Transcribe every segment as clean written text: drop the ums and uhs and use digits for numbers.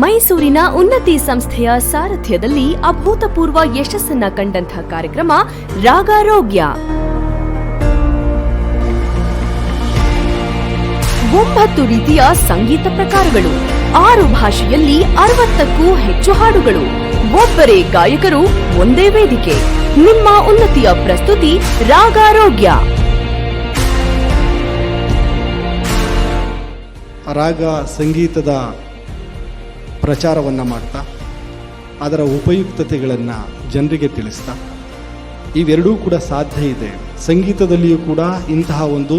ಮೈಸೂರಿನ ಉನ್ನತಿ ಸಂಸ್ಥೆಯ ಸಾರಥ್ಯದಲ್ಲಿ ಅಭೂತಪೂರ್ವ ಯಶಸ್ಸನ್ನ ಕಂಡಂತಹ ಕಾರ್ಯಕ್ರಮ ರಾಗಾರೋಗ್ಯ. 9 ರೀತಿಯ ಸಂಗೀತ ಪ್ರಕಾರಗಳು, 6 ಭಾಷೆಯಲ್ಲಿ 60ಕ್ಕೂ ಹೆಚ್ಚು ಹಾಡುಗಳು, ಒಬ್ಬರೇ ಗಾಯಕರು, ಒಂದೇ ವೇದಿಕೆ. ನಿಮ್ಮ ಉನ್ನತಿಯ ಪ್ರಸ್ತುತಿ ರಾಗಾರೋಗ್ಯ. ರಾಗ ಸಂಗೀತದ ಪ್ರಚಾರವನ್ನು ಮಾಡ್ತಾ ಅದರ ಉಪಯುಕ್ತತೆಗಳನ್ನು ಜನರಿಗೆ ತಿಳಿಸ್ತಾ ಇವೆರಡೂ ಕೂಡ ಸಾಧ್ಯ ಇದೆ. ಸಂಗೀತದಲ್ಲಿಯೂ ಕೂಡ ಇಂತಹ ಒಂದು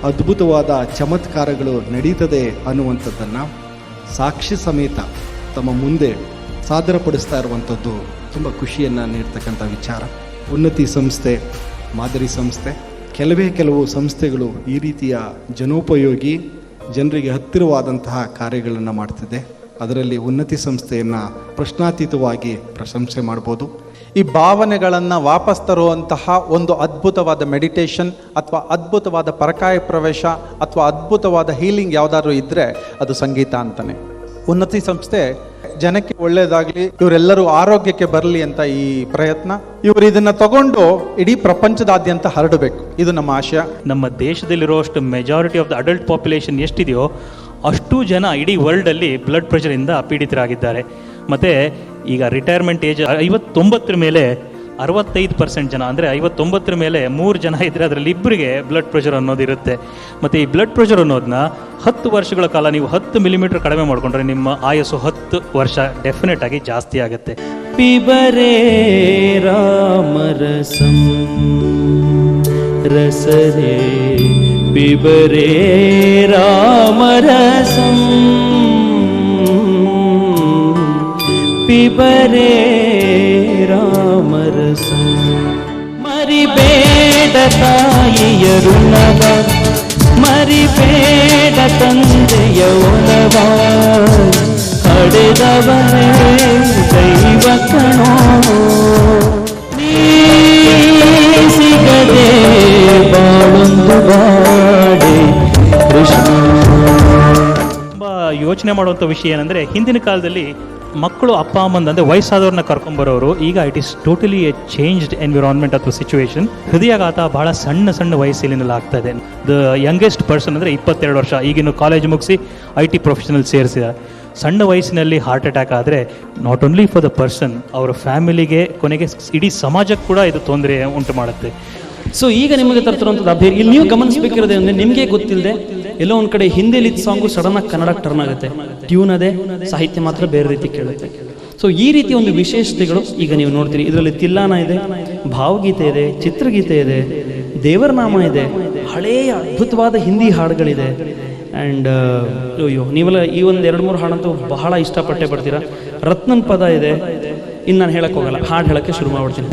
ಅದ್ಭುತವಾದ ಚಮತ್ಕಾರಗಳು ನಡೀತದೆ ಅನ್ನುವಂಥದ್ದನ್ನು ಸಾಕ್ಷಿ ಸಮೇತ ತಮ್ಮ ಮುಂದೆ ಸಾದರಪಡಿಸ್ತಾ ಇರುವಂಥದ್ದು ತುಂಬ ಖುಷಿಯನ್ನು ನೀಡ್ತಕ್ಕಂಥ ವಿಚಾರ. ಉನ್ನತಿ ಸಂಸ್ಥೆ ಮಾದರಿ ಸಂಸ್ಥೆ, ಕೆಲವು ಸಂಸ್ಥೆಗಳು ಈ ರೀತಿಯ ಜನೋಪಯೋಗಿ ಜನರಿಗೆ ಹತ್ತಿರವಾದಂತಹ ಕಾರ್ಯಗಳನ್ನು ಮಾಡ್ತಿದೆ. ಅದರಲ್ಲಿ ಉನ್ನತಿ ಸಂಸ್ಥೆಯನ್ನು ಪ್ರಶ್ನಾತೀತವಾಗಿ ಪ್ರಶಂಸೆ ಮಾಡ್ಬೋದು. ಈ ಭಾವನೆಗಳನ್ನು ವಾಪಸ್ ತರುವಂತಹ ಒಂದು ಅದ್ಭುತವಾದ ಮೆಡಿಟೇಷನ್ ಅಥವಾ ಅದ್ಭುತವಾದ ಪರಕಾಯ ಪ್ರವೇಶ ಅಥವಾ ಅದ್ಭುತವಾದ ಹೀಲಿಂಗ್ ಯಾವುದಾದ್ರೂ ಇದ್ದರೆ ಅದು ಸಂಗೀತ ಅಂತಾನೆ. ಉನ್ನತಿ ಸಂಸ್ಥೆ ಜನಕ್ಕೆ ಒಳ್ಳೆಯದಾಗಲಿ, ಇವರೆಲ್ಲರೂ ಆರೋಗ್ಯಕ್ಕೆ ಬರಲಿ ಅಂತ ಈ ಪ್ರಯತ್ನ. ಇವರು ಇದನ್ನು ತಗೊಂಡು ಇಡೀ ಪ್ರಪಂಚದಾದ್ಯಂತ ಹರಡಬೇಕು, ಇದು ನಮ್ಮ ಆಶಯ. ನಮ್ಮ ದೇಶದಲ್ಲಿರುವಷ್ಟು majority of the adult population ಎಷ್ಟಿದೆಯೋ ಅಷ್ಟು ಜನ ಇಡೀ ವರ್ಲ್ಡಲ್ಲಿ ಬ್ಲಡ್ ಪ್ರೆಷರಿಂದ ಪೀಡಿತರಾಗಿದ್ದಾರೆ. ಮತ್ತು ಈಗ ರಿಟೈರ್ಮೆಂಟ್ ಏಜ್ 59 ಮೇಲೆ 65% ಜನ, ಅಂದರೆ 59 ಮೇಲೆ 3 ಜನ ಇದ್ದರೆ ಅದರಲ್ಲಿ ಇಬ್ಬರಿಗೆ ಬ್ಲಡ್ ಪ್ರೆಷರ್ ಅನ್ನೋದಿರುತ್ತೆ. ಮತ್ತು ಈ ಬ್ಲಡ್ ಪ್ರೆಷರ್ ಅನ್ನೋದನ್ನ 10 ವರ್ಷಗಳ ಕಾಲ ನೀವು 10 ಮಿಲಿಮೀಟರ್ ಕಡಿಮೆ ಮಾಡಿಕೊಂಡ್ರೆ ನಿಮ್ಮ ಆಯಸ್ಸು 10 ವರ್ಷ ಡೆಫಿನೆಟ್ ಆಗಿ ಜಾಸ್ತಿ ಆಗುತ್ತೆ. ಪಿಬರೇ ರಾಮರಸಂ ರಸರೇ ಪಿಬರೇ ರಾಮರಸಂ ಪಿಬರೇ ರಾಮರಸಂ. ಮರಿಬೇಡ ತಾಯಿಯ ಋಣವ, ಮರಿಬೇಡ ತಂದೆಯ ಒಲವ, ಹಡೆದವನೇ ದೈವ ಕಣೋ. ನೀ ಸಿಗದೆ ಬಾಳೊಂದು ಬಾಡೆ ಕೃಷ್ಣ. ತುಂಬ ಯೋಚನೆ ಮಾಡುವಂಥ ವಿಷಯ ಏನಂದರೆ, ಹಿಂದಿನ ಕಾಲದಲ್ಲಿ ಮಕ್ಕಳು ಅಪ್ಪ ಅಮ್ಮಂದು ಅಂದರೆ ವಯಸ್ಸಾದವ್ರನ್ನ ಕರ್ಕೊಂಬರೋರು. ಈಗ it is totally A changed environment ಅಥವಾ ಸಿಚುವೇಶನ್. ಹೃದಯಾಘಾತ ಬಹಳ ಸಣ್ಣ ವಯಸ್ಸಿನಲ್ಲಿ ಆಗ್ತಾ ಇದೆ. ದ ಯಂಗೆಸ್ಟ್ ಪರ್ಸನ್ ಅಂದರೆ 22 ವರ್ಷ, ಈಗಿನ ಕಾಲೇಜ್ ಮುಗಿಸಿ IT ಪ್ರೊಫೆಷನಲ್ ಸೇರಿಸಿದ ಸಣ್ಣ ವಯಸ್ಸಿನಲ್ಲಿ ಹಾರ್ಟ್ ಅಟ್ಯಾಕ್ ಆದರೆ not only for the person, ಅವರ ಫ್ಯಾಮಿಲಿಗೆ, ಕೊನೆಗೆ ಇಡೀ ಸಮಾಜಕ್ಕೆ ಕೂಡ ಇದು ತೊಂದರೆ ಉಂಟು ಮಾಡುತ್ತೆ. ಸೊ ಈಗ ನಿಮಗೆ ತರ್ತಿರುವಂಥದ್ದು ಅಭ್ಯರ್ಥಿ ಇಲ್ಲಿ ನೀವು ಗಮನಿಸಬೇಕಿರೋದು ಅಂದರೆ, ನಿಮಗೆ ಗೊತ್ತಿಲ್ಲದೆ ಎಲ್ಲೋ ಒಂದು ಕಡೆ ಹಿಂದಿಲಿದ್ದ ಸಾಂಗು ಸಡನ್ ಆಗಿ ಕನ್ನಡಕ್ಕೆ ಟರ್ನ್ ಆಗುತ್ತೆ. ಟ್ಯೂನ್ ಅದೇ, ಸಾಹಿತ್ಯ ಮಾತ್ರ ಬೇರೆ ರೀತಿ ಕೇಳುತ್ತೆ. ಸೊ ಈ ರೀತಿ ಒಂದು ವಿಶೇಷತೆಗಳು ಈಗ ನೀವು ನೋಡ್ತೀರಿ. ಇದರಲ್ಲಿ ತಿಲ್ಲಾನ ಇದೆ, ಭಾವಗೀತೆ ಇದೆ, ಚಿತ್ರಗೀತೆ ಇದೆ, ದೇವರ ನಾಮ ಇದೆ, ಹಳೆಯ ಅದ್ಭುತವಾದ ಹಿಂದಿ ಹಾಡುಗಳಿದೆ. ಆ್ಯಂಡ್ ನೀವೆಲ್ಲ ಈ ಒಂದು 2-3 ಹಾಡಂತೂ ಬಹಳ ಇಷ್ಟಪಟ್ಟೆ ಪಡ್ತೀರಾ. ರತ್ನನ್ ಪದ ಇದೆ. ಇನ್ನು ನಾನು ಹೇಳಕ್ ಹೋಗಲ್ಲ, ಹಾಡು ಹೇಳಕ್ಕೆ ಶುರು ಮಾಡ್ಬಿಡ್ತೀನಿ.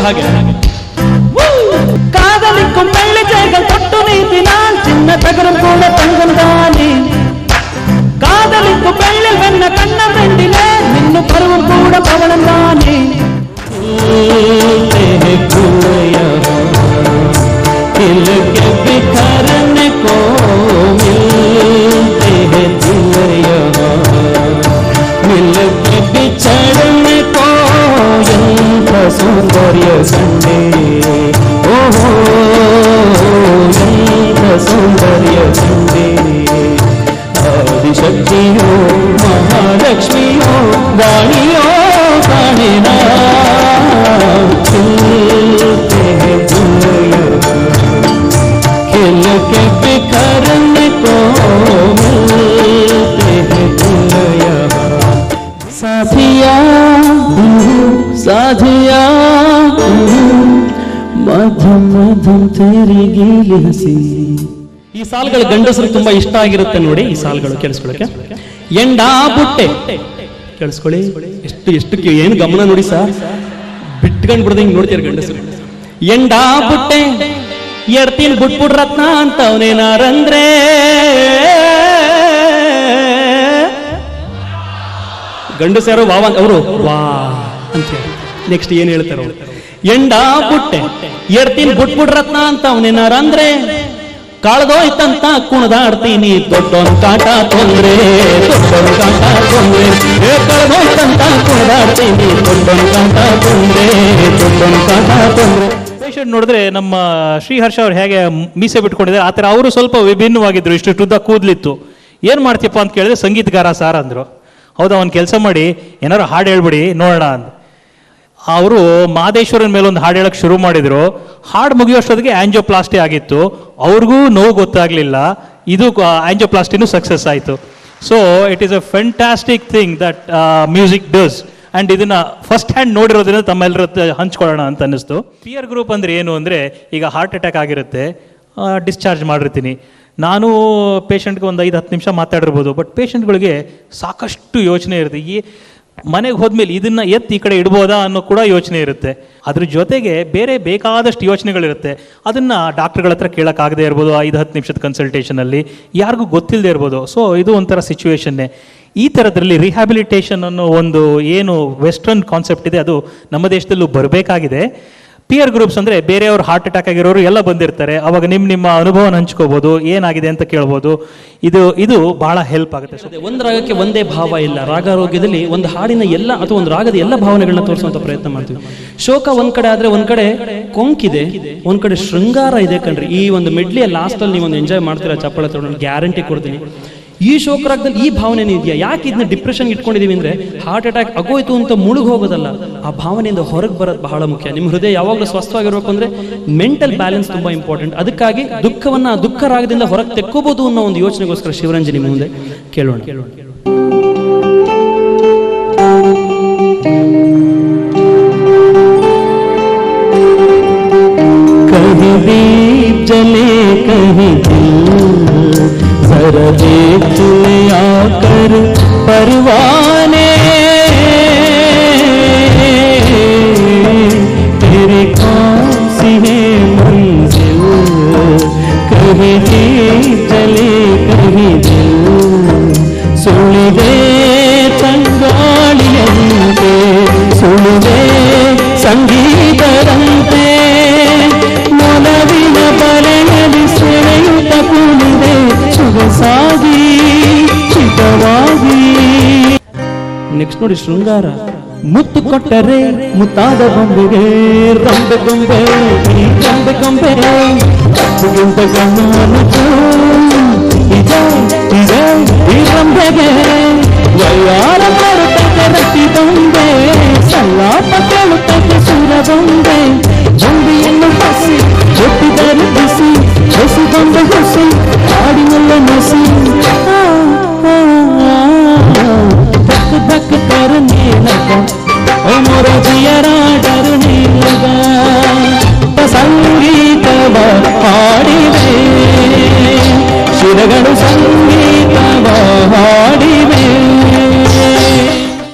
ಹಾಗೆ காதலிக்கும் வெள்ளிச்சைகள் தொட்டு நீட்டினால் சின்ன தகரம் கூட தங்கம் தானே. காதலிக்கும் வெள்ளில் வெண்ண கண்ணம் வெண்டிலே மின்னு பருவம் கூட பவளம் தானே. बिखरने को मिलते हैं दिलया, मिलके बिछड़ने को ಎಂಥ ಸೌಂದರ್ಯ ಸಂಡೆ. ಓಹೋ ಎಂಥ ಸೌಂದರ್ಯ ಸಂಡೆ. ಆದಿಶಕ್ತಿಯೋ ಮಹಾಲಕ್ಷ್ಮಿಯೋ ಗಾಳಿಯೋ ಕಾಣಿನ खिल के बिखरने को मिलते हैं साथिया. साथिया मधुम मधुम तेरी गीली हसी. ಈ ಸಾಲುಗಳು ಗಂಡಸರು ತುಂಬಾ ಇಷ್ಟ ಆಗಿರುತ್ತೆ ನೋಡಿ. ಈ ಸಾಲುಗಳು ಕೇಳಿಸ್ಕೊಳ್ಳಕ್ಕೆ. ಎಂಡಾ ಬುಟ್ಟೆ ಕೇಳಿಸ್ಕೊಳ್ಳಿ, ಎಷ್ಟು ಎಷ್ಟು ಏನು ಗಮನ ನೋಡಿ ಸರ್, ಬಿಟ್ಕೊಂಡ್ ಬಿಡದ ಹಿಂಗ್ ನೋಡ್ತೀರ ಗಂಡಸರು. ಎಂಡಾ ಬುಟ್ಟೆ ಎಡ್ತೀನಿ ಬುಟ್ಬಿಡ್ ರತ್ನ ಅಂತವನೇನಾರಂದ್ರೆ ಗಂಡಸ ಯಾರೋ ವಾವ ಅವರು ವಾ ಅಂತ ನೆಕ್ಸ್ಟ್ ಏನ್ ಹೇಳ್ತಾರ ಅವರು. ಎಂಡಾ ಬುಟ್ಟೆ ಎಡ್ತೀನಿ ಬುಟ್ಬಿಡ್ ರತ್ನ ಅಂತವನೇನಾರಂದ್ರೆ ಕಾಳ್ದೋಯ್ತಂತ ಕುಣದಾಡ್ತೀನಿ ದೊಡ್ಡೊಂದ್ ಕಾಟ ತೊಂದ್ರೆ, ದೊಡ್ಡೊಂದ್ ಕಾಟ ತೊಂದ್ರೆ, ಕಳ್ದೋಯ್ತಂತ ಕುಣದಾಡ್ತೀನಿ ದೊಡ್ಡೊಂದ್ ಕಾಟ ತೊಂದ್ರೆ, ದೊಡ್ಡೊಂದ್ ಕಾಟ ತೊಂದ್ರೆ. ಪೇಷಂಟ್ ನೋಡಿದ್ರೆ ನಮ್ಮ ಶ್ರೀಹರ್ಷ ಅವ್ರು ಹೇಗೆ ಮೀಸೆ ಬಿಟ್ಕೊಂಡಿದ್ದಾರೆ ಆ ಥರ ಅವರು ಸ್ವಲ್ಪ ವಿಭಿನ್ನವಾಗಿದ್ರು. ಇಷ್ಟು ಉದ್ದ ಕೂದಲಿತ್ತು. ಏನು ಮಾಡ್ತೀಯಪ್ಪ ಅಂತ ಕೇಳಿದ್ರೆ ಸಂಗೀತಗಾರ ಸಾರ್ ಅಂದರು. ಹೌದಾ, ಒಂದು ಕೆಲಸ ಮಾಡಿ ಏನಾರು ಹಾಡು ಹೇಳ್ಬಿಡಿ ನೋಡೋಣ ಅಂತ. ಅವರು ಮಹದೇಶ್ವರನ ಮೇಲೆ ಒಂದು ಹಾಡು ಹೇಳಕ್ಕೆ ಶುರು ಮಾಡಿದ್ರು. ಹಾಡು ಮುಗಿಯೋಷ್ಟೊತ್ತಿಗೆ ಆಂಜಿಯೋಪ್ಲಾಸ್ಟಿ ಆಗಿತ್ತು. ಅವ್ರಿಗೂ ನೋವು ಗೊತ್ತಾಗಲಿಲ್ಲ. ಇದು ಆಂಜಿಯೋಪ್ಲಾಸ್ಟಿನೂ ಸಕ್ಸಸ್ ಆಯಿತು. So it is a fantastic thing that music does. And ಇದನ್ನು ಫಸ್ಟ್ ಹ್ಯಾಂಡ್ ನೋಡಿರೋದ್ರಿಂದ ತಮ್ಮೆಲ್ಲರ ಹಂಚ್ಕೊಳ್ಳೋಣ ಅಂತ ಅನ್ನಿಸ್ತು. ಪಿಯರ್ ಗ್ರೂಪ್ ಅಂದರೆ ಏನು ಅಂದರೆ, ಈಗ ಹಾರ್ಟ್ ಅಟ್ಯಾಕ್ ಆಗಿರುತ್ತೆ, ಡಿಸ್ಚಾರ್ಜ್ ಮಾಡಿರ್ತೀನಿ ನಾನು. ಪೇಷಂಟ್ಗೆ ಒಂದು 5-10 ನಿಮಿಷ ಮಾತಾಡಿರ್ಬೋದು. ಬಟ್ ಪೇಷಂಟ್ಗಳಿಗೆ ಸಾಕಷ್ಟು ಯೋಚನೆ ಇರುತ್ತೆ. ಈ ಮನೆಗೆ ಹೋದ್ಮೇಲೆ ಇದನ್ನು ಎತ್ತಿ ಈ ಕಡೆ ಇಡ್ಬೋದಾ ಅನ್ನೋ ಕೂಡ ಯೋಚನೆ ಇರುತ್ತೆ. ಅದ್ರ ಜೊತೆಗೆ ಬೇರೆ ಬೇಕಾದಷ್ಟು ಯೋಚನೆಗಳಿರುತ್ತೆ. ಅದನ್ನು ಡಾಕ್ಟ್ರುಗಳ ಹತ್ರ ಕೇಳೋಕ್ಕಾಗದೇ ಇರ್ಬೋದು. 5-10 ನಿಮಿಷದ ಕನ್ಸಲ್ಟೇಷನಲ್ಲಿ ಯಾರಿಗೂ ಗೊತ್ತಿಲ್ಲದೆ ಇರ್ಬೋದು. ಸೊ ಇದು ಒಂಥರ ಸಿಚುವೇಶನ್ನೇ. ಈ ಥರದ್ರಲ್ಲಿ ರಿಹ್ಯಾಬಿಲಿಟೇಷನ್ ಅನ್ನೋ ಒಂದು ಏನು ವೆಸ್ಟರ್ನ್ ಕಾನ್ಸೆಪ್ಟ್ ಇದೆ ಅದು ನಮ್ಮ ದೇಶದಲ್ಲೂ ಬರಬೇಕಾಗಿದೆ. ಪಿಯರ್ ಗ್ರೂಪ್ಸ್ ಅಂದರೆ ಬೇರೆಯವರು ಹಾರ್ಟ್ ಅಟ್ಯಾಕ್ ಆಗಿರೋರು ಎಲ್ಲ ಬಂದಿರ್ತಾರೆ. ಅವಾಗ ನಿಮ್ಮ ಅನುಭವನ ಹಂಚ್ಕೋಬೋದು, ಏನಾಗಿದೆ ಅಂತ ಕೇಳ್ಬೋದು. ಇದು ಬಹಳ ಹೆಲ್ಪ್ ಆಗುತ್ತೆ. ಒಂದು ರಾಗಕ್ಕೆ ಒಂದೇ ಭಾವ ಇಲ್ಲ. ರಾಗಾರೋಗ್ಯದಲ್ಲಿ ಒಂದು ಹಾಡಿನ ಎಲ್ಲ ಅಥವಾ ಒಂದು ರಾಗದ ಎಲ್ಲ ಭಾವನೆಗಳನ್ನ ತೋರಿಸುವಂತ ಪ್ರಯತ್ನ ಮಾಡ್ತೀವಿ. ಶೋಕ ಒಂದ್ ಕಡೆ ಆದ್ರೆ ಒಂದ್ ಕಡೆ ಕೊಂಕಿದೆ, ಒಂದ್ ಕಡೆ ಶೃಂಗಾರ ಇದೆ ಕಣ್ರಿ. ಈ ಒಂದು ಮೆಡ್ಲಿಯ ಲಾಸ್ಟ್ ಅಲ್ಲಿ ನೀವು ಒಂದು ಎಂಜಾಯ್ ಮಾಡ್ತೀರಾ, ಚಪ್ಪಳ ತಗೊಂಡು ಗ್ಯಾರಂಟಿ ಕೊಡ್ತೀನಿ. ಈ ಶೋಕರಾಗದಲ್ಲಿ ಈ ಭಾವನೆ ಇದೆಯಾ? ಯಾಕೆ ಇದನ್ನ ಡಿಪ್ರೆಷನ್ ಇಟ್ಕೊಂಡಿದೀವಿ ಅಂದ್ರೆ, ಹಾರ್ಟ್ ಅಟ್ಯಾಕ್ ಆಗೋಯ್ತು ಅಂತ ಮುಳುಗ್ ಹೋಗೋದಲ್ಲ, ಆ ಭಾವನೆಯಿಂದ ಹೊರಗೆ ಬರೋದು ಬಹಳ ಮುಖ್ಯ. ನಿಮ್ಮ ಹೃದಯ ಯಾವಾಗಲೂ ಸ್ವಸ್ಥವಾಗಿರ್ಬೇಕು ಅಂದ್ರೆ ಮೆಂಟಲ್ ಬ್ಯಾಲೆನ್ಸ್ ತುಂಬಾ ಇಂಪಾರ್ಟೆಂಟ್. ಅದಕ್ಕಾಗಿ ದುಃಖವನ್ನ ದುಃಖ ರಾಗದಿಂದ ಹೊರಗೆ ತೆಕ್ಕೋಬಹುದು ಅನ್ನೋ ಒಂದು ಯೋಚನೆಗೋಸ್ಕರ ಶಿವರಂಜನಿ ಮುಂದೆ ಕೇಳೋಣ. ಕಹಿ ದೀಪ್ ಜಲೆ ಕಹಿ जरा देख ले आकर परवाने, तेरी कौन सी है मंजिल, कहीं दीप जले कहीं दिल, सुनिदे ತಂಗಾಳಿಯಂತೆ ಸುಳಿದೆ ಸಂಗೀತರಂತೆ, ಮೊಲವಿನ ಬಲೆಯಲ್ಲಿ ಸೆಳೆಯುತ್ತ ಕುಣಿದೆ ಸೊಗಸಾಗಿ ಚಿತವಾಗಿ. ನೆಕ್ಸ್ಟ್ ನೋಡಿ ಶೃಂಗಾರ. ಮುತ್ತು ಕೊಟ್ಟರೆ ಮುತ್ತಾದ ಬೊಂಬೆಗೆ ರಂಬೆ ಗೊಂಬೆ ರಂಬೆ ಗೊಂಬೆ ಕಪ್ಪುಗಿಂತ ಗಮನ ಇದೆ